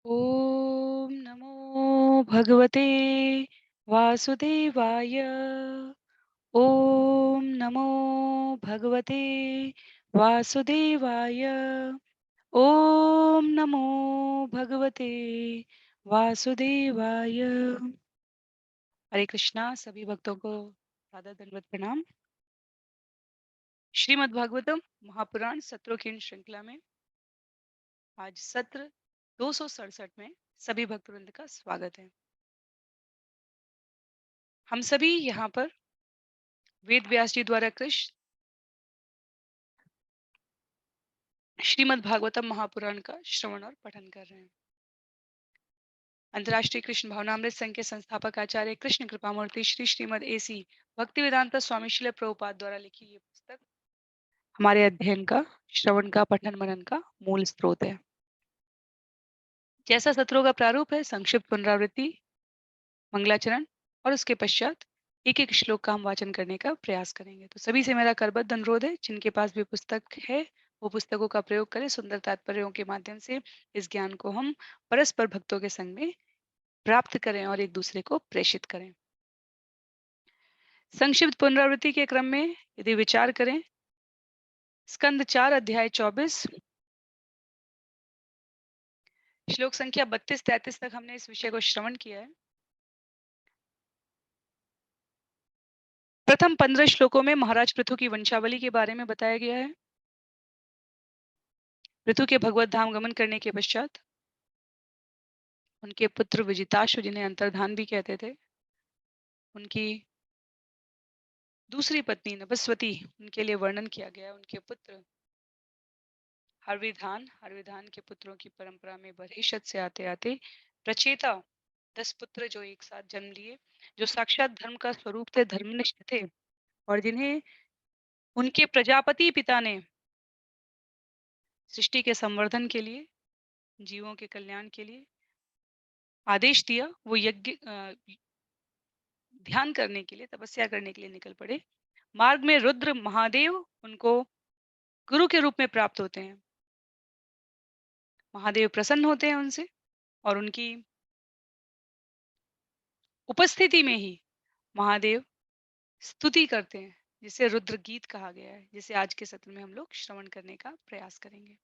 ॐ नमो भगवते वासुदेवाय। ॐ नमो भगवते वासुदेवाय। ॐ नमो भगवते वासुदेवाय। हरे कृष्णा। सभी भक्तों को सादर दंडवत प्रणाम। श्रीमद् भागवतम महापुराण सत्रों की इन श्रृंखला में आज सत्र 267 में सभी भक्तवृंद का स्वागत है। हम सभी यहाँ पर वेद व्यास जी द्वारा कृष्ण श्रीमद् भागवतम महापुराण का श्रवण और पठन कर रहे हैं। अंतर्राष्ट्रीय कृष्ण भावनामृत संघ के संस्थापक आचार्य कृष्ण कृपामूर्ति श्री श्रीमद् एसी भक्तिवेदांत स्वामी श्रील प्रभुपाद द्वारा लिखी ये पुस्तक हमारे अध्ययन का, श्रवण का, पठन मनन का मूल स्रोत है। जैसा सत्रों का प्रारूप है, संक्षिप्त पुनरावृत्ति, मंगलाचरण और उसके पश्चात एक एक श्लोक का हम वाचन करने का प्रयास करेंगे। तो सभी से मेरा करबद्ध अनुरोध है, जिनके पास भी पुस्तक है वो पुस्तकों का प्रयोग करें। सुंदर तात्पर्यों के माध्यम से इस ज्ञान को हम परस्पर भक्तों के संग में प्राप्त करें और एक दूसरे को प्रेषित करें। संक्षिप्त पुनरावृत्ति के क्रम में यदि विचार करें, स्कंद 4 अध्याय 24 श्लोक संख्या 32-33 तक हमने इस विषय को श्रवण किया है। प्रथम 15 श्लोकों में महाराज पृथु की वंशावली के बारे में बताया गया है। पृथु के भगवत धाम गमन करने के पश्चात उनके पुत्र विजिताश्व, जिन्हें अंतर्धान भी कहते थे, उनकी दूसरी पत्नी नभस्वती, उनके लिए वर्णन किया गया। उनके पुत्र हरविधान के पुत्रों की परंपरा में बरहिशत से आते आते प्रचेता 10 पुत्र जो एक साथ जन्म लिए, जो साक्षात धर्म का स्वरूप थे, धर्मनिष्ठ थे और जिन्हें उनके प्रजापति पिता ने सृष्टि के संवर्धन के लिए, जीवों के कल्याण के लिए आदेश दिया। वो यज्ञ ध्यान करने के लिए, तपस्या करने के लिए निकल पड़े। मार्ग में रुद्र महादेव उनको गुरु के रूप में प्राप्त होते हैं। महादेव प्रसन्न होते हैं उनसे और उनकी उपस्थिति में ही महादेव स्तुति करते हैं, जिसे रुद्र गीत कहा गया है, जिसे आज के सत्र में हम लोग श्रवण करने का प्रयास करेंगे।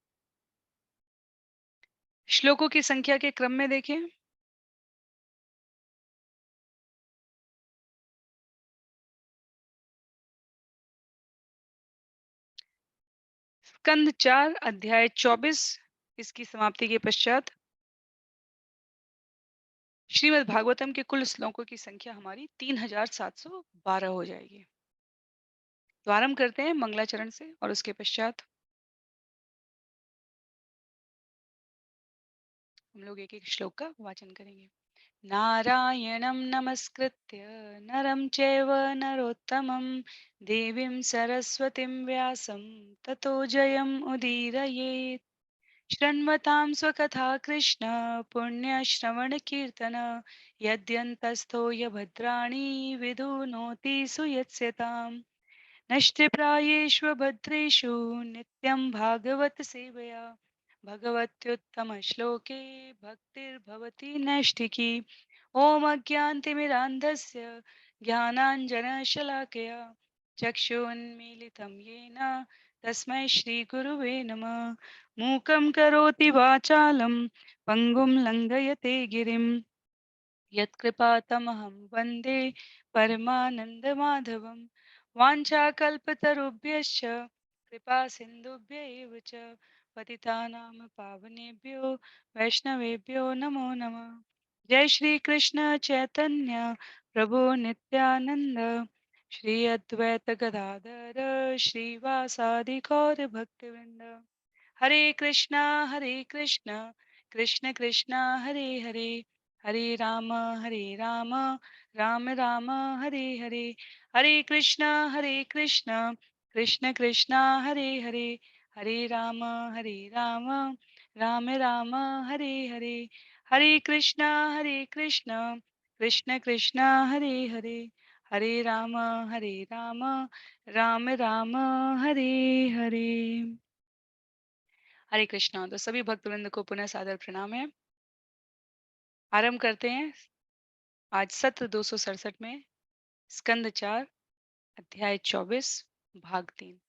श्लोकों की संख्या के क्रम में देखें, स्कंद 4 अध्याय 24 इसकी समाप्ति के पश्चात श्रीमद् भागवतम के कुल श्लोकों की संख्या हमारी 3712 हो जाएगी। तो आरंभ करते हैं मंगलाचरण से और उसके पश्चात हम लोग एक एक श्लोक का वाचन करेंगे। नारायणं नमस्कृत्य नरं चैव नरोत्तमं देवीं सरस्वतीं व्यासं ततो जयम् उदीरयेत्। शृण्वतां स्वकथा कृष्ण पुण्यश्रवणकीर्तन यद्यन्तस्थो यभद्राणि विधुनोति सुयत्स्यताम्। नष्टप्रायेष्वभद्रेषु नित्यं भागवत सेवया भगवत्युत्तमश्लोके भक्तिर्भवति नैष्ठिकी। ॐ अज्ञानतिमिरान्धस्य ज्ञानाञ्जनशलाकया चक्षुन्मीलितं येन तस्मै श्रीगुरुवे नमः। मूकं करोति वाचालं पङ्गुं लङ्घयते गिरिं यत्कृपातमहं वन्दे परमानन्दमाधवं। वाञ्छाकल्पतरुभ्यश्च कृपा सिन्धुभ्य एव च पतितानां पावनेभ्यो वैष्णवेभ्यो नमो नमः। जय श्री कृष्ण चैतन्य प्रभु नित्यानंद, श्री अद्वैत गदाधर श्रीवासादि गौर भक्तवृंद। हरे कृष्णा कृष्ण कृष्णा हरे हरे, हरे राम राम राम हरे हरे। हरे कृष्णा कृष्ण कृष्णा हरे हरे, हरे राम राम राम हरे हरे। हरे कृष्णा कृष्ण कृष्णा हरे हरे, हरे राम राम राम हरे हरे। हरे कृष्णा। तो सभी भक्तवृंद को पुनः सादर प्रणाम है। आरंभ करते हैं आज सत्र 267 में स्कंद 4 अध्याय 24 भाग 3।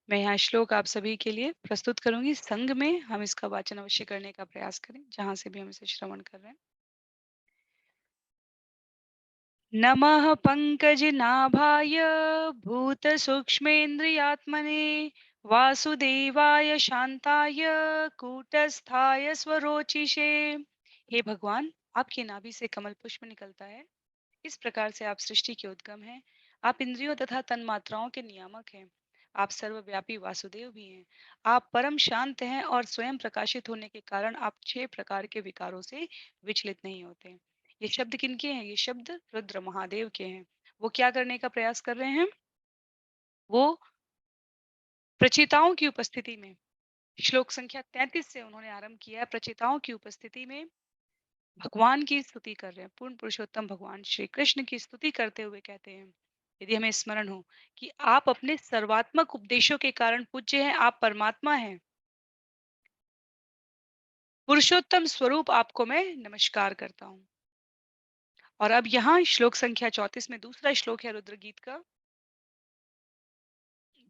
मैं यहाँ श्लोक आप सभी के लिए प्रस्तुत करूंगी। संग में हम इसका वाचन अवश्य करने का प्रयास करें जहां से भी हम इसे श्रवण कर रहे हैं। नमः पंकजनाभाय भूतसूक्ष्मेन्द्रियात्मने वासुदेवाय शांताय कूटस्थाय स्वरोचिषे। हे भगवान, आपकी नाभि से कमल पुष्प निकलता है। इस प्रकार से आप सृष्टि के उद्गम हैं। आप इंद्रियों तथा तन्मात्राओं के नियामक हैं। आप सर्वव्यापी वासुदेव भी हैं। आप परम शांत हैं और स्वयं प्रकाशित होने के कारण आप 6 प्रकार के विकारों से विचलित नहीं होते। ये शब्द किनके हैं? ये शब्द रुद्र महादेव के हैं। वो क्या करने का प्रयास कर रहे हैं? वो प्रचेताओं की उपस्थिति में, श्लोक संख्या 33 से उन्होंने आरंभ किया है। प्रचेताओं की उपस्थिति में भगवान की स्तुति कर रहे हैं। पूर्ण पुरुषोत्तम भगवान श्री कृष्ण की स्तुति करते हुए कहते हैं, यदि हमें स्मरण हो कि आप अपने सर्वात्मक उपदेशों के कारण पूज्य हैं, आप परमात्मा हैं, पुरुषोत्तम स्वरूप आपको मैं नमस्कार करता हूँ। और अब यहाँ श्लोक संख्या 34 में दूसरा श्लोक है रुद्र गीत का,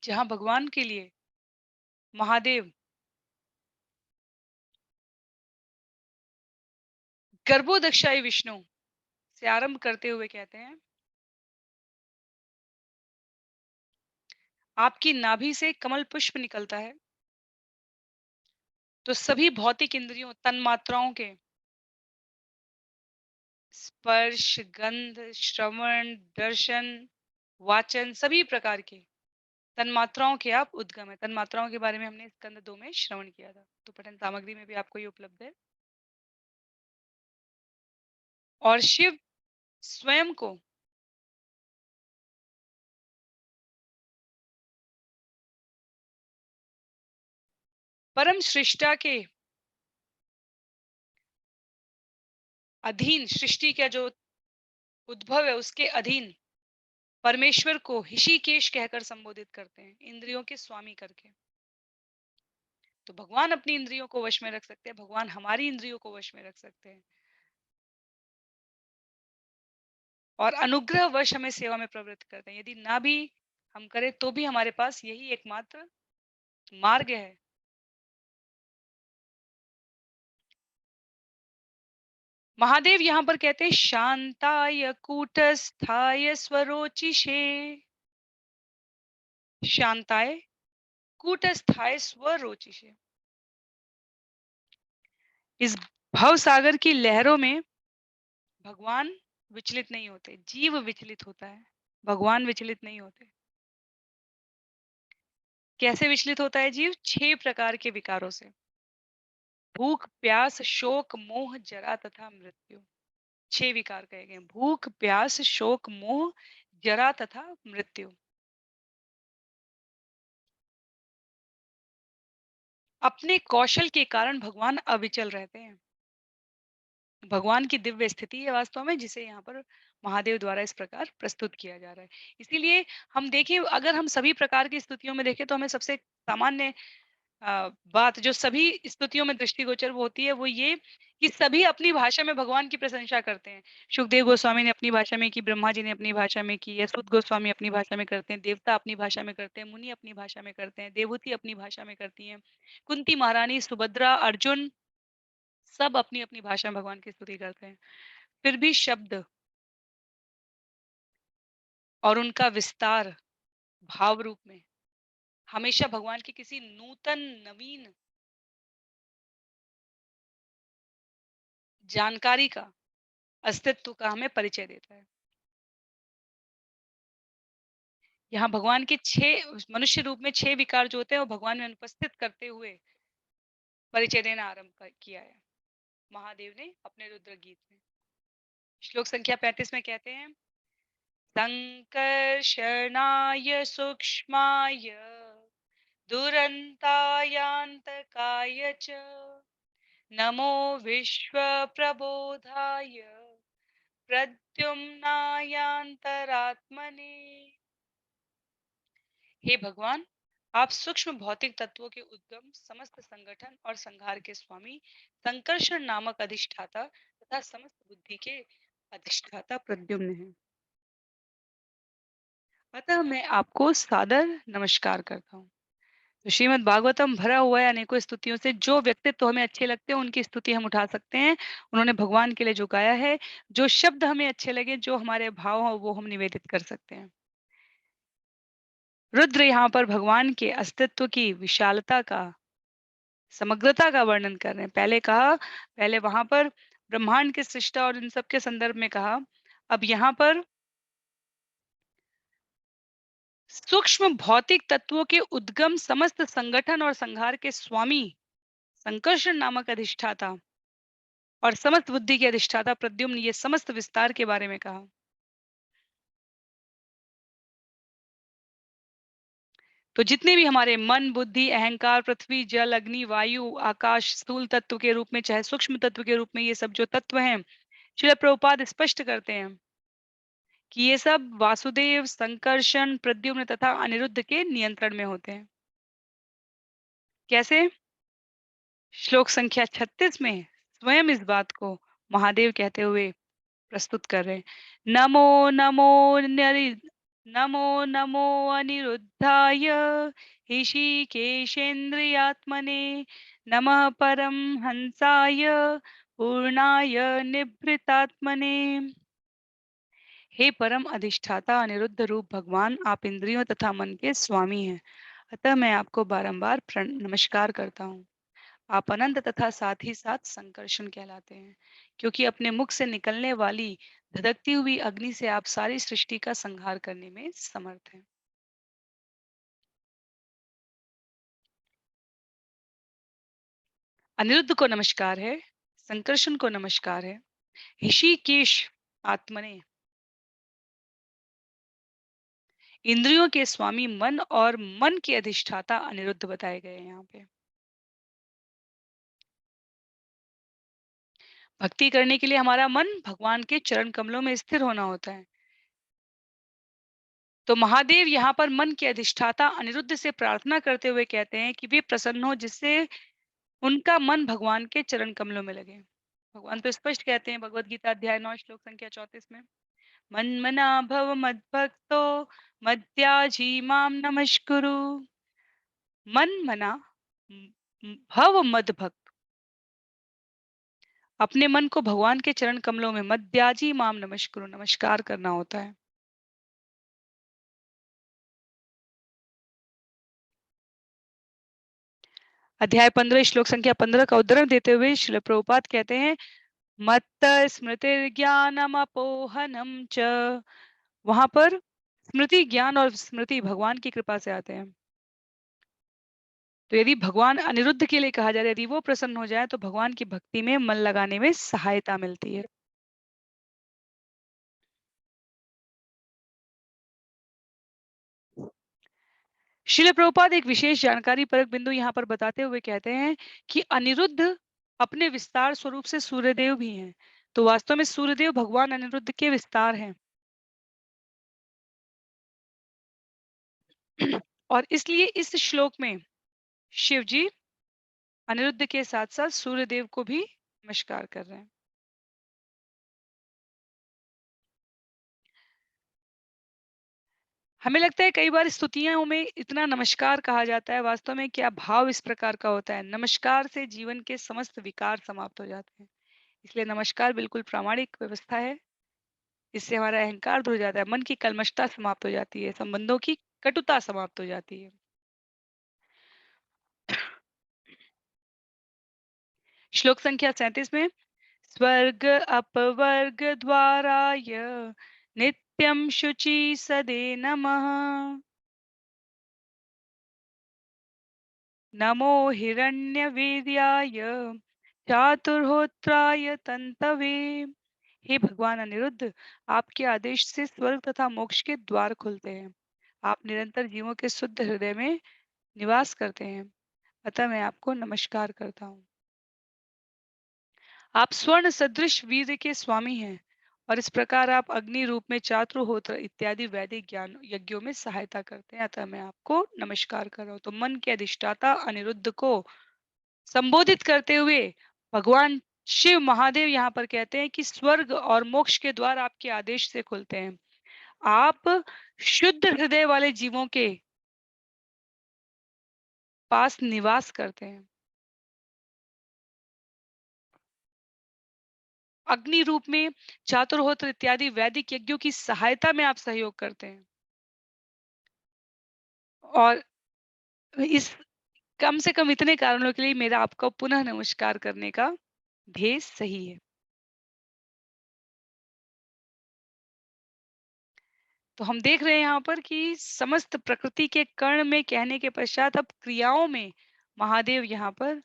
जहाँ भगवान के लिए महादेव गर्भोदक्षाई विष्णु से आरंभ करते हुए कहते हैं, आपकी नाभि से कमल पुष्प निकलता है तो सभी भौतिक इंद्रियों तन्मात्राओं के स्पर्श, गंध, श्रवण, दर्शन, वाचन सभी प्रकार के तन्मात्राओं के आप उद्गम है। तन्मात्राओं के बारे में हमने स्कंद 2 में श्रवण किया था, तो पठन सामग्री में भी आपको ये उपलब्ध है। और शिव स्वयं को परम सृष्टा के अधीन, सृष्टि का जो उद्भव है उसके अधीन परमेश्वर को ऋषिकेश कहकर संबोधित करते हैं, इंद्रियों के स्वामी करके। तो भगवान अपनी इंद्रियों को वश में रख सकते हैं, भगवान हमारी इंद्रियों को वश में रख सकते हैं और अनुग्रह वश हमें सेवा में प्रवृत्त करते हैं। यदि ना भी हम करें तो भी हमारे पास यही एकमात्र मार्ग है। महादेव यहाँ पर कहते हैं शांताय कूटस्थाय स्वरोचिषे। शांताय कूटस्थाय स्वरोचिषे। इस भव सागर की लहरों में भगवान विचलित नहीं होते, जीव विचलित होता है, भगवान विचलित नहीं होते। कैसे विचलित होता है जीव? 6 प्रकार के विकारों से, भूख, प्यास, शोक, मोह, जरा तथा मृत्यु। 6 विकार कहे गए, भूख, प्यास, शोक, मोह, जरा तथा मृत्यु। अपने कौशल के कारण भगवान अविचल रहते हैं। भगवान की दिव्य स्थिति है वास्तव में, जिसे यहाँ पर महादेव द्वारा इस प्रकार प्रस्तुत किया जा रहा है। इसीलिए हम देखें, अगर हम सभी प्रकार की स्तुतियों में देखें तो हमें सबसे सामान्य बात जो सभी स्तुतियों में दृष्टिगोचर वो होती है, वो ये कि सभी अपनी भाषा में भगवान की प्रशंसा करते हैं। सुखदेव गोस्वामी ने अपनी भाषा में की, ब्रह्मा जी ने अपनी भाषा में की, यशोद गोस्वामी अपनी भाषा में करते हैं, देवता अपनी भाषा में करते हैं, मुनि अपनी भाषा में करते हैं, देवहूति अपनी भाषा में करती हैं, कुंती महारानी, सुभद्रा, अर्जुन सब अपनी अपनी भाषा में भगवान की स्तुति करते हैं। फिर भी शब्द और उनका विस्तार भाव रूप में हमेशा भगवान की किसी नूतन नवीन जानकारी का, अस्तित्व का हमें परिचय देता है। यहाँ भगवान के 6 मनुष्य रूप में 6 विकार जो होते हैं वो भगवान में अनुपस्थित करते हुए परिचय देना आरंभ किया है महादेव ने अपने रुद्र गीत में। श्लोक संख्या 35 में कहते हैं, संकर्षणाय सूक्ष्माय दुरंतायांतकाय च नमो विश्व प्रबोधाय प्रद्युम्नायांतरात्मने। हे भगवान, आप सूक्ष्म भौतिक तत्वों के उद्गम, समस्त संगठन और संहार के स्वामी, संकर्षण नामक अधिष्ठाता तथा समस्त बुद्धि के अधिष्ठाता प्रद्युम्न हैं। अतः मैं आपको सादर नमस्कार करता हूँ। तो श्रीमद् भागवतम भरा हुआ है अनेकों स्तुतियों से। जो व्यक्तित्व हमें अच्छे लगते हैं उनकी स्तुति हम उठा सकते हैं। उन्होंने भगवान के लिए जो गाया है, जो शब्द हमें अच्छे लगे, जो हमारे भाव हो, वो हम निवेदित कर सकते हैं। रुद्र यहाँ पर भगवान के अस्तित्व की विशालता का, समग्रता का वर्णन कर रहे हैं। पहले वहां पर ब्रह्मांड के सृष्टा और इन सब के संदर्भ में कहा। अब यहाँ पर सूक्ष्म भौतिक तत्वों के उद्गम, समस्त संगठन और संहार के स्वामी, संकर्षण नामक अधिष्ठाता और समस्त बुद्धि के अधिष्ठाता प्रद्युम्न, ये समस्त विस्तार के बारे में कहा। तो जितने भी हमारे मन, बुद्धि, अहंकार, पृथ्वी, जल, अग्नि, वायु, आकाश, स्थूल तत्व के रूप में चाहे सूक्ष्म तत्व के रूप में, ये सब जो तत्व हैं, श्रील प्रभुपाद स्पष्ट करते हैं कि ये सब वासुदेव, संकर्षण, प्रद्युम्न तथा अनिरुद्ध के नियंत्रण में होते हैं। कैसे? श्लोक संख्या 36 में स्वयं इस बात को महादेव कहते हुए प्रस्तुत कर रहे हैं। नमो नमो नरि नमो नमो अनिरुद्धाय ऋषिकेशेन्द्रियात्मने नमः परम हंसाय पूर्णाय निभृतात्मने। हे परम अधिष्ठाता अनिरुद्ध रूप भगवान, आप इंद्रियों तथा मन के स्वामी हैं। अतः मैं आपको बारंबार नमस्कार करता हूँ। आप अनंत तथा साथ ही साथ संकर्षण कहलाते हैं, क्योंकि अपने मुख से निकलने वाली धधकती हुई अग्नि से आप सारी सृष्टि का संहार करने में समर्थ हैं। अनिरुद्ध को नमस्कार है, संकर्षण को नमस्कार है। ऋषिकेश आत्मने, इंद्रियों के स्वामी मन और मन के अधिष्ठाता अनिरुद्ध बताए गए हैं यहाँ पे। भक्ति करने के लिए हमारा मन भगवान के चरण कमलों में स्थिर होना होता है। तो महादेव यहाँ पर मन के अधिष्ठाता अनिरुद्ध से प्रार्थना करते हुए कहते हैं कि वे प्रसन्न हो, जिससे उनका मन भगवान के चरण कमलों में लगे। भगवान तो स्पष्ट कहते हैं भगवत गीता अध्याय 9 श्लोक संख्या 34 में, मन मना भव मद्भक्तो मद्याजी माम नमस्कुरु। मन मना भव मद भक्त, अपने मन को भगवान के चरण कमलों में मद्याजी माम नमस्कुरु, नमस्कार करना होता है। अध्याय 15 श्लोक संख्या 15 का उद्धरण देते हुए श्रील प्रभुपाद कहते हैं, मत्त स्मृतिर्ज्ञानमपोहनम च। वहां पर स्मृति, ज्ञान और स्मृति भगवान की कृपा से आते हैं। तो यदि भगवान अनिरुद्ध के लिए कहा जाए, यदि वो प्रसन्न हो जाए तो भगवान की भक्ति में मन लगाने में सहायता मिलती है। श्रील प्रभुपाद एक विशेष जानकारी परक बिंदु यहाँ पर बताते हुए कहते हैं कि अनिरुद्ध अपने विस्तार स्वरूप से सूर्यदेव भी हैं। तो वास्तव में सूर्यदेव भगवान अनिरुद्ध के विस्तार हैं। और इसलिए इस श्लोक में शिव जी अनिरुद्ध के साथ साथ सूर्यदेव को भी नमस्कार कर रहे हैं। हमें लगता है कई बार स्तुतियों में इतना नमस्कार कहा जाता है, वास्तव में क्या भाव इस प्रकार का होता है। नमस्कार से जीवन के समस्त विकार समाप्त हो जाते हैं। इसलिए नमस्कार बिल्कुल प्रामाणिक व्यवस्था है। इससे हमारा अहंकार दूर हो जाता है, मन की कल्मशता समाप्त हो जाती है, संबंधों की कटुता समाप्त हो जाती है। श्लोक संख्या 37 में, स्वर्ग अपवर्ग द्वाराय नित्यं शुचि सदे नमः। नमो हिरण्यवीर्याय चातुर्होत्राय तंतवे। हे भगवान अनिरुद्ध, आपके आदेश से स्वर्ग तथा मोक्ष के द्वार खुलते हैं। आप निरंतर जीवों के शुद्ध हृदय में निवास करते हैं। अतः मैं आपको नमस्कार करता हूँ। आप स्वर्ण सदृश वीर के स्वामी हैं और इस प्रकार आप अग्नि रूप में चातुर्होत्र इत्यादि वैदिक ज्ञान यज्ञों में सहायता करते हैं। अतः मैं आपको नमस्कार कर रहा हूँ। तो मन के अधिष्ठाता अनिरुद्ध को संबोधित करते हुए भगवान शिव महादेव यहाँ पर कहते हैं कि स्वर्ग और मोक्ष के द्वार आपके आदेश से खुलते हैं। आप शुद्ध हृदय वाले जीवों के पास निवास करते हैं। अग्नि रूप में चातुर्होत्र इत्यादि वैदिक यज्ञों की सहायता में आप सहयोग करते हैं। और इस कम से कम इतने कारणों के लिए मेरा आपको पुनः नमस्कार करने का ध्येय सही है। तो हम देख रहे हैं यहाँ पर कि समस्त प्रकृति के कर्ण में कहने के पश्चात अब क्रियाओं में महादेव यहाँ पर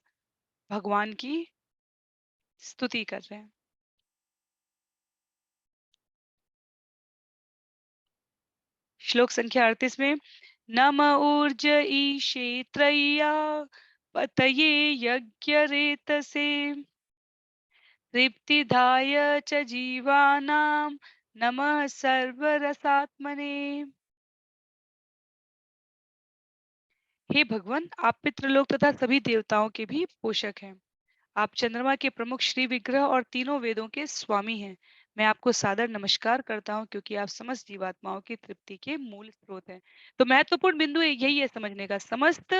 भगवान की स्तुति कर रहे हैं। श्लोक संख्या 38 में नम ऊर्ज ईशे त्रय्या पतये यज्ञरेतसे तृप्तिदाय च जीवानां नमः सर्वरसात्मने। हे भगवान, आप पितृलोक तथा सभी देवताओं के भी पोषक हैं। आप चंद्रमा के प्रमुख श्री विग्रह और तीनों वेदों के स्वामी हैं। मैं आपको सादर नमस्कार करता हूँ क्योंकि आप समस्त जीवात्माओं की तृप्ति के मूल स्रोत हैं। तो महत्वपूर्ण बिंदु यही है समझने का, समस्त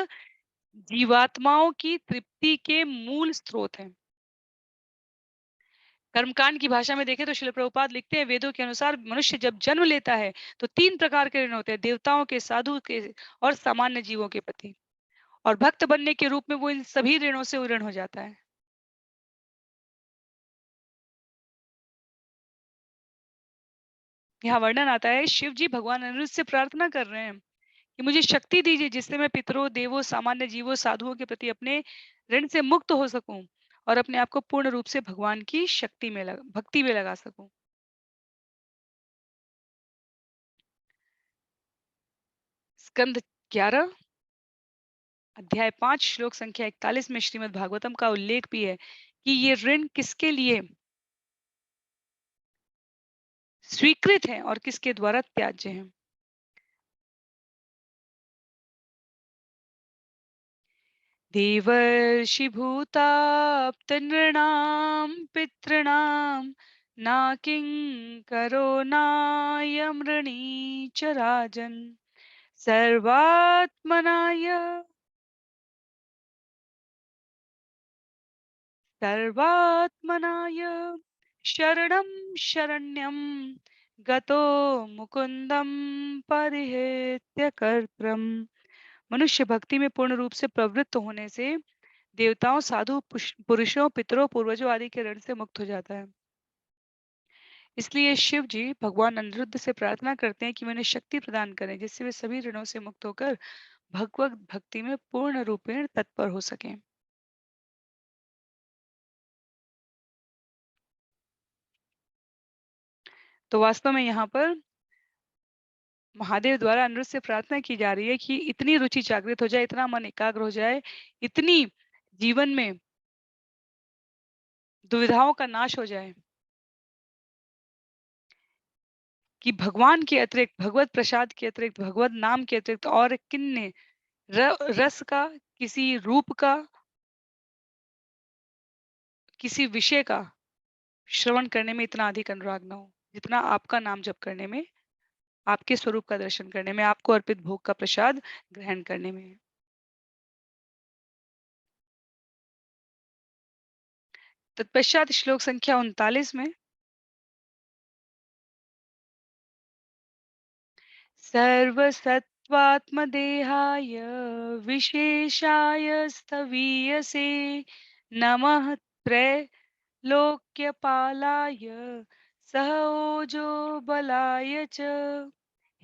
जीवात्माओं की तृप्ति के मूल स्रोत हैं। कर्मकांड की भाषा में देखें तो श्रील प्रभुपाद लिखते हैं वेदों के अनुसार मनुष्य जब जन्म लेता है तो 3 प्रकार के ऋण होते हैं, देवताओं के, साधु के और सामान्य जीवों के प्रति। और भक्त बनने के रूप में वो इन सभी ऋणों से उऋण हो जाता है। यहाँ वर्णन आता है शिव जी भगवान अनिरुद्ध से प्रार्थना कर रहे हैं कि मुझे शक्ति दीजिए जिससे मैं पितरों, देवों, सामान्य जीवों, साधुओं के प्रति अपने ऋण से मुक्त हो सकूं और अपने आप को पूर्ण रूप से भगवान की शक्ति में भक्ति में लगा सकूं। स्कंद 11 अध्याय 5 श्लोक संख्या 41 में श्रीमद् भागवतम का उल्लेख भी है कि ये ऋण किसके लिए स्वीकृत हैं और किसके द्वारा त्याज्य हैं। देवर्षि भूताप्त नृणां पितॄणां नाकिं करो नायमृणी च राजन् सर्वात्मनाय सर्वात्मनाय शरणं शरण्यं गतो मुकुंदम परिहेत्य कर्त्रम। मनुष्य भक्ति में पूर्ण रूप से प्रवृत्त होने से देवताओं, साधु, पुरुषों, पितरों, पूर्वजों आदि के ऋण से मुक्त हो जाता है। इसलिए शिव जी भगवान अनिरुद्ध से प्रार्थना करते हैं कि उन्हें शक्ति प्रदान करें जिससे वे सभी ऋणों से मुक्त होकर भगवत भक्ति में पूर्ण रूपेण तत्पर हो सकें। तो वास्तव में यहाँ पर महादेव द्वारा अनिरुद्ध से प्रार्थना की जा रही है कि इतनी रुचि जागृत हो जाए, इतना मन एकाग्र हो जाए, इतनी जीवन में दुविधाओं का नाश हो जाए कि भगवान के अतिरिक्त, भगवत प्रसाद के अतिरिक्त, भगवत नाम के अतिरिक्त और किन्ने रस का, किसी रूप का, किसी विषय का श्रवण करने में इतना अधिक अनुराग ना हो जितना आपका नाम जप करने में, आपके स्वरूप का दर्शन करने में, आपको अर्पित भोग का प्रसाद ग्रहण करने में है। तत्पश्चात श्लोक संख्या 39 में सर्वसत्त्वात्मदेहाय विशेषाय स्थवीयसे नमः त्रैलोक्यपालाय सह ओजो बलाय च।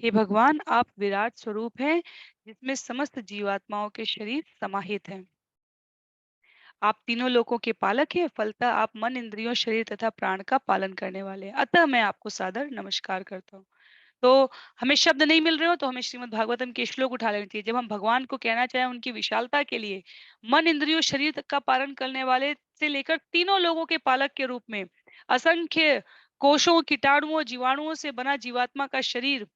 हे भगवान, आप विराट स्वरूप हैं जिसमें समस्त जीवात्माओं के शरीर समाहित हैं। आप तीनों लोकों के पालक हैं, फलतः आप मन, इंद्रियों, शरीर तथा प्राण का पालन करने वाले हैं। अतः मैं आपको सादर नमस्कार करता हूँ। तो हमें शब्द नहीं मिल रहे हो तो हमें श्रीमद् भागवतम के श्लोक उठा लेने चाहिए। जब हम भगवान को कहना चाहें उनकी विशालता के लिए, मन, इंद्रियों, शरीर तक का पालन करने वाले से लेकर तीनों लोगों के पालक के रूप में असंख्य कोशों, कीटाणुओं, जीवाणुओं से बना जीवात्मा का शरीर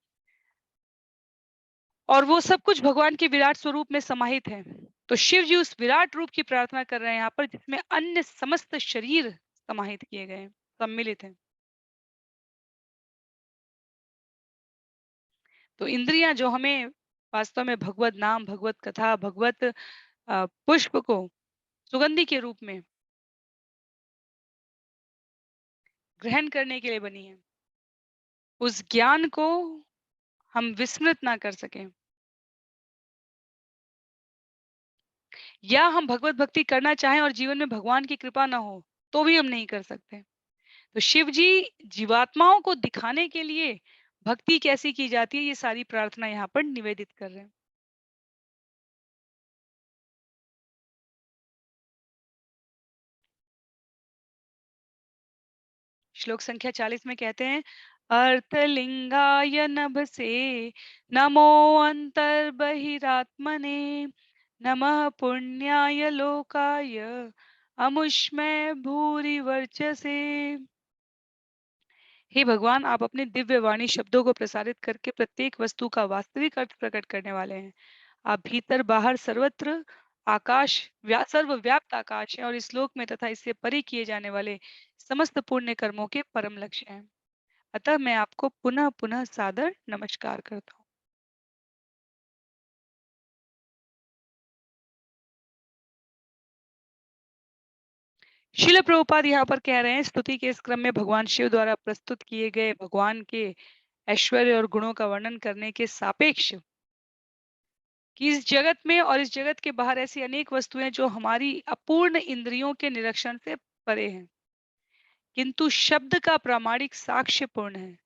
और वो सब कुछ भगवान के विराट स्वरूप में समाहित है। तो शिव जी उस विराट रूप की प्रार्थना कर रहे हैं यहाँ पर, जिसमें अन्य समस्त शरीर समाहित किए गए हैं, सम्मिलित हैं। तो इंद्रियां जो हमें वास्तव में भगवत नाम, भगवत कथा, भगवत पुष्प को सुगंधि के रूप में ग्रहण करने के लिए बनी है, उस ज्ञान को हम विस्मृत ना कर सकें, या हम भगवत भक्ति करना चाहें और जीवन में भगवान की कृपा ना हो, तो भी हम नहीं कर सकते। तो शिव जी जीवात्माओं को दिखाने के लिए भक्ति कैसी की जाती है, ये सारी प्रार्थना यहाँ पर निवेदित कर रहे हैं। श्लोक संख्या 40 में कहते हैं, अर्थलिंगाय नभसे नमो अंतर्बहिरात्मने नमः पुण्याय लोकाय अमुष्मय भूरि वर्चसे। हे भगवान, आप अपने दिव्य वाणी शब्दों को प्रसारित करके प्रत्येक वस्तु का वास्तविक अर्थ प्रकट करने वाले हैं। आप भीतर बाहर सर्वत्र आकाश सर्वव्याप्त आकाश है और इस लोक में तथा इससे परे किए जाने वाले समस्त पुण्य कर्मों के परम लक्ष्य हैं। अतः मैं आपको पुनः पुनः सादर नमस्कार करता हूँ। शिल प्रभुपाद यहाँ पर कह रहे हैं, स्तुति के इस क्रम में भगवान शिव द्वारा प्रस्तुत किए गए भगवान के ऐश्वर्य और गुणों का वर्णन करने के सापेक्ष कि इस जगत में और इस जगत के बाहर ऐसी अनेक वस्तुएं जो हमारी अपूर्ण इंद्रियों के निरीक्षण से परे हैं, किंतु शब्द का प्रामाणिक साक्ष्य पूर्ण है।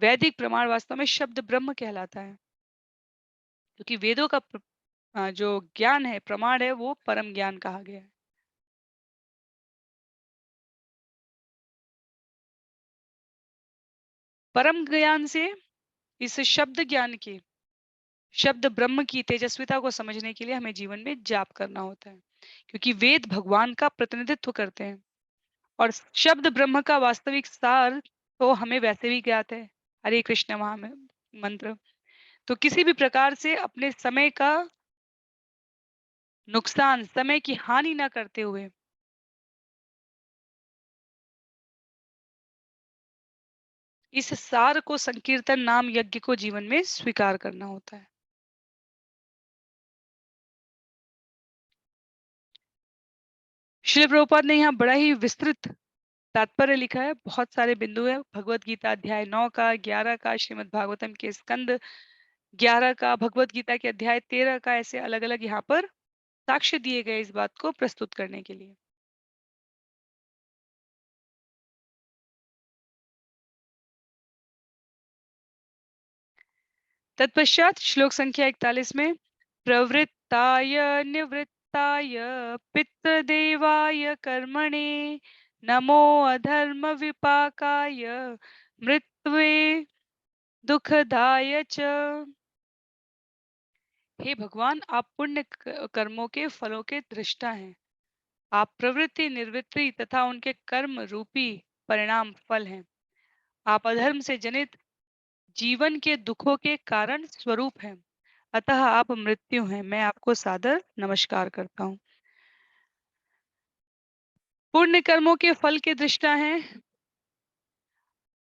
वैदिक प्रमाण वास्तव में शब्द ब्रह्म कहलाता है, क्योंकि वेदों का जो ज्ञान है, प्रमाण है, वो परम ज्ञान कहा गया है। परम ज्ञान से इस शब्द ज्ञान की, शब्द ब्रह्म की तेजस्विता को समझने के लिए हमें जीवन में जाप करना होता है, क्योंकि वेद भगवान का प्रतिनिधित्व करते हैं और शब्द ब्रह्म का वास्तविक सार तो हमें वैसे भी ज्ञात है, हरे कृष्ण महा मंत्र। तो किसी भी प्रकार से अपने समय का नुकसान, समय की हानि ना करते हुए इस सार को, संकीर्तन नाम यज्ञ को जीवन में स्वीकार करना होता है। श्री प्रभुपाद ने यहाँ बड़ा ही विस्तृत तात्पर्य लिखा है, बहुत सारे बिंदु है। भगवत गीता अध्याय 9 का, 11 का, श्रीमद् भागवतम के स्कंद 11 का, भगवत गीता के अध्याय 13 का, ऐसे अलग अलग यहाँ पर साक्ष्य दिए गए इस बात को प्रस्तुत करने के लिए। तत्पश्चात श्लोक संख्या 41 में, प्रवृत्ताय निवृत्ताय पितृदेवाय कर्मणे नमो अधर्म विपाकाय मृत्युवे दुखदाय च। हे भगवान, आप पुण्य कर्मों के फलों के दृष्टा हैं। आप प्रवृत्ति, निवृत्ति तथा उनके कर्म रूपी परिणाम फल हैं। आप अधर्म से जनित जीवन के दुखों के कारण स्वरूप हैं। अतः आप मृत्यु हैं। मैं आपको सादर नमस्कार करता हूँ। पुण्य कर्मों के फल के दृष्टा हैं,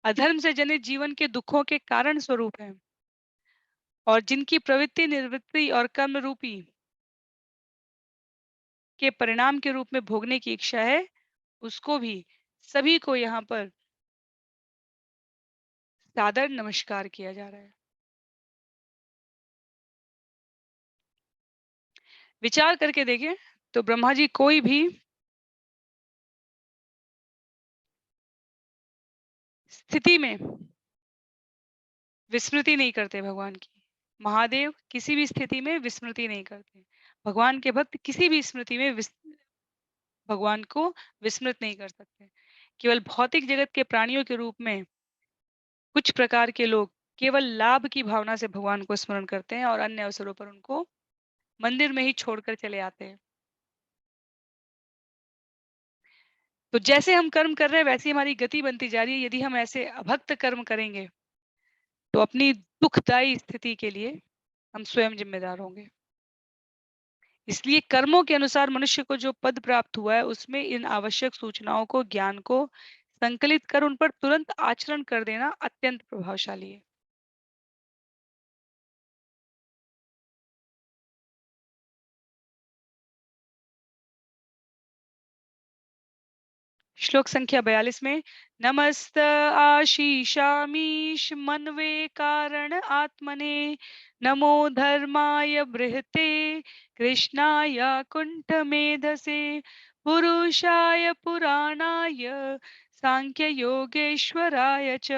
अधर्म से जनित जीवन के दुखों के कारण स्वरूप हैं और जिनकी प्रवृत्ति, निवृत्ति और कर्म रूपी के परिणाम के रूप में भोगने की इच्छा है, उसको भी, सभी को यहाँ पर सादर नमस्कार किया जा रहा है। विचार करके देखें तो ब्रह्मा जी कोई भी स्थिति में विस्मृति नहीं करते भगवान की। महादेव किसी भी स्थिति में विस्मृति नहीं करते। भगवान के भक्त किसी भी स्मृति में भगवान को विस्मृत नहीं कर सकते। केवल भौतिक जगत के प्राणियों के रूप में कुछ प्रकार के लोग केवल लाभ की भावना से भगवान को स्मरण करते हैं और अन्य अवसरों पर उनको मंदिर में ही छोड़कर चले आते हैं। तो जैसे हम कर्म कर रहे हैं वैसी हमारी गति बनती जा रही है। यदि हम ऐसे अभक्त कर्म करेंगे तो अपनी दुखदायी स्थिति के लिए हम स्वयं जिम्मेदार होंगे। इसलिए कर्मों के अनुसार मनुष्य को जो पद प्राप्त हुआ है उसमें इन आवश्यक सूचनाओं को, ज्ञान को संकलित कर उन पर तुरंत आचरण कर देना अत्यंत प्रभावशाली है। श्लोक संख्या 42 में नमस्त आशीषामीश मनवे कारण आत्मने नमो धर्माय बृहते कृष्णाय कुंठ मेधसे पुरुषाय पुराणाय सांख्य योगेश्वराय च।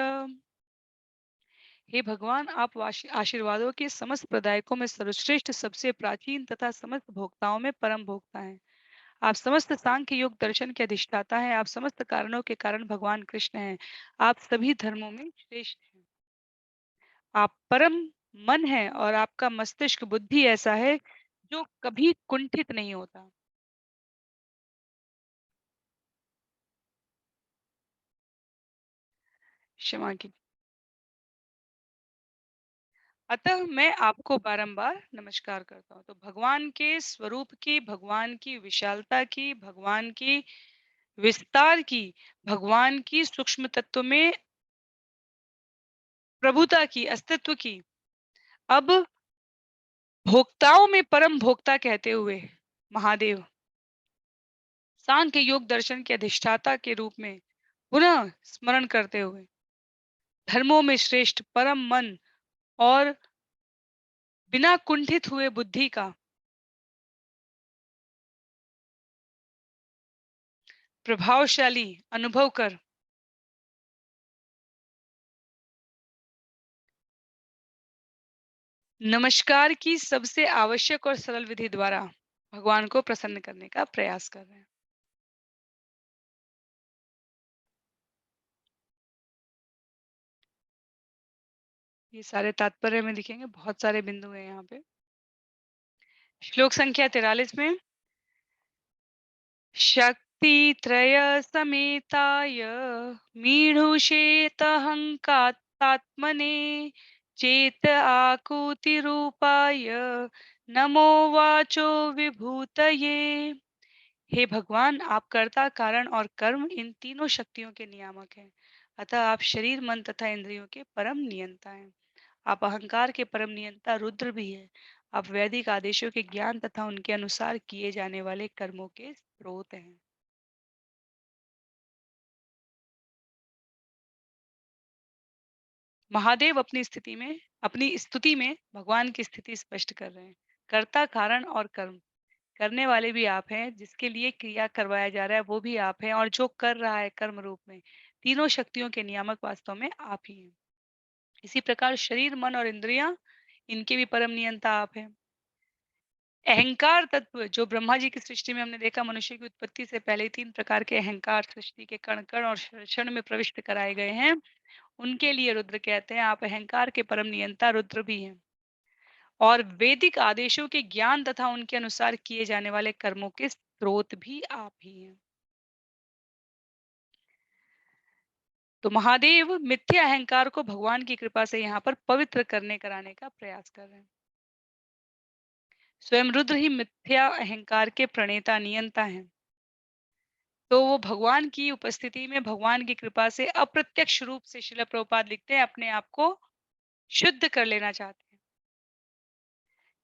हे भगवान, आप आशीर्वादों के समस्त प्रदायकों में सर्वश्रेष्ठ, सबसे प्राचीन तथा समस्त भोक्ताओं में परम भोक्ता हैं। आप समस्त सांख्य योग दर्शन के अधिष्ठाता हैं। आप समस्त कारणों के कारण भगवान कृष्ण हैं। आप सभी धर्मों में श्रेष्ठ हैं। आप परम मन हैं और आपका मस्तिष्क बुद्धि ऐसा है जो कभी कुंठित नहीं होता। क्षमा की। अतः मैं आपको बारंबार नमस्कार करता हूँ। तो भगवान के स्वरूप की, भगवान की विशालता की, भगवान की विस्तार की, भगवान की सूक्ष्म तत्व में प्रभुता की, अस्तित्व की, अब भोक्ताओं में परम भोक्ता कहते हुए महादेव सांख्य योग दर्शन के अधिष्ठाता के रूप में पुनः स्मरण करते हुए धर्मों में श्रेष्ठ परम मन और बिना कुंठित हुए बुद्धि का प्रभावशाली अनुभव कर नमस्कार की सबसे आवश्यक और सरल विधि द्वारा भगवान को प्रसन्न करने का प्रयास कर रहे हैं। ये सारे तात्पर्य में दिखेंगे, बहुत सारे बिंदु हैं यहाँ पे। श्लोक संख्या 43 में शक्ति त्रय समेताय मीढुषेतहंकात्मने चेत आकुति रूपाय नमो वाचो विभूतये। हे भगवान, आप कर्ता, कारण और कर्म इन तीनों शक्तियों के नियामक हैं। अतः आप शरीर, मन तथा इंद्रियों के परम नियंता हैं। आप अहंकार के परम नियंता रुद्र भी हैं। आप वैदिक आदेशों के ज्ञान तथा उनके अनुसार किए जाने वाले कर्मों के स्रोत हैं। महादेव अपनी स्तुति में भगवान की स्थिति स्पष्ट कर रहे हैं। कर्ता, कारण और कर्म करने वाले भी आप हैं, जिसके लिए क्रिया करवाया जा रहा है वो भी आप हैं, और जो कर रहा है कर्म रूप में तीनों शक्तियों के नियामक वास्तव में आप ही हैं। इसी प्रकार शरीर, मन और इंद्रियां, इनके भी परम नियंता आप हैं। अहंकार तत्व जो ब्रह्मा जी की सृष्टि में हमने देखा, मनुष्य की उत्पत्ति से पहले ही 3 प्रकार के अहंकार सृष्टि के कण कण और क्षण क्षण में प्रविष्ट कराए गए हैं। उनके लिए रुद्र कहते हैं। आप अहंकार के परम नियंता रुद्र भी हैं और वैदिक आदेशों के ज्ञान तथा उनके अनुसार किए जाने वाले कर्मों के स्रोत भी आप ही हैं। तो महादेव मिथ्या अहंकार को भगवान की कृपा से यहाँ पर पवित्र करने कराने का प्रयास कर रहे हैं। स्वयं रुद्र ही मिथ्या अहंकार के प्रणेता नियंता हैं। तो वो भगवान की उपस्थिति में, भगवान की कृपा से अप्रत्यक्ष रूप से, शिला प्रभुपाद लिखते हैं, अपने आप को शुद्ध कर लेना चाहते हैं,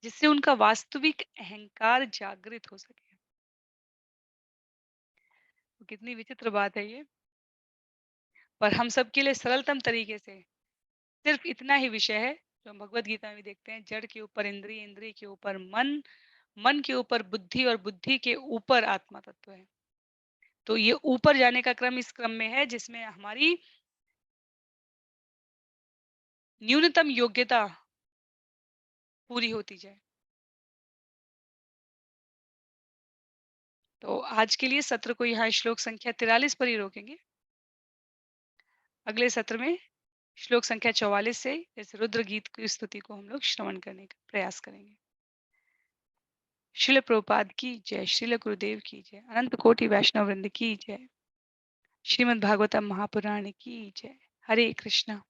जिससे उनका वास्तविक अहंकार जागृत हो सके। तो कितनी विचित्र बात है ये। पर हम सबके लिए सरलतम तरीके से सिर्फ इतना ही विषय है, जो हम भगवत गीता में भी देखते हैं। जड़ के ऊपर इंद्रिय, इंद्रिय के ऊपर मन, मन के ऊपर बुद्धि और बुद्धि के ऊपर आत्मा तत्व है। तो ये ऊपर जाने का क्रम इस क्रम में है जिसमें हमारी न्यूनतम योग्यता पूरी होती जाए। तो आज के लिए सत्र को यहाँ श्लोक संख्या 43 पर ही रोकेंगे। अगले सत्र में श्लोक संख्या 44 से इस रुद्र गीत की स्तुति को हम लोग श्रवण करने का प्रयास करेंगे। श्रील प्रभुपाद की जय, श्रील गुरुदेव की जय, अनंत कोटि वैष्णव वृंद की जय। श्रीमद् भागवतम महापुराण की जय। हरे कृष्णा।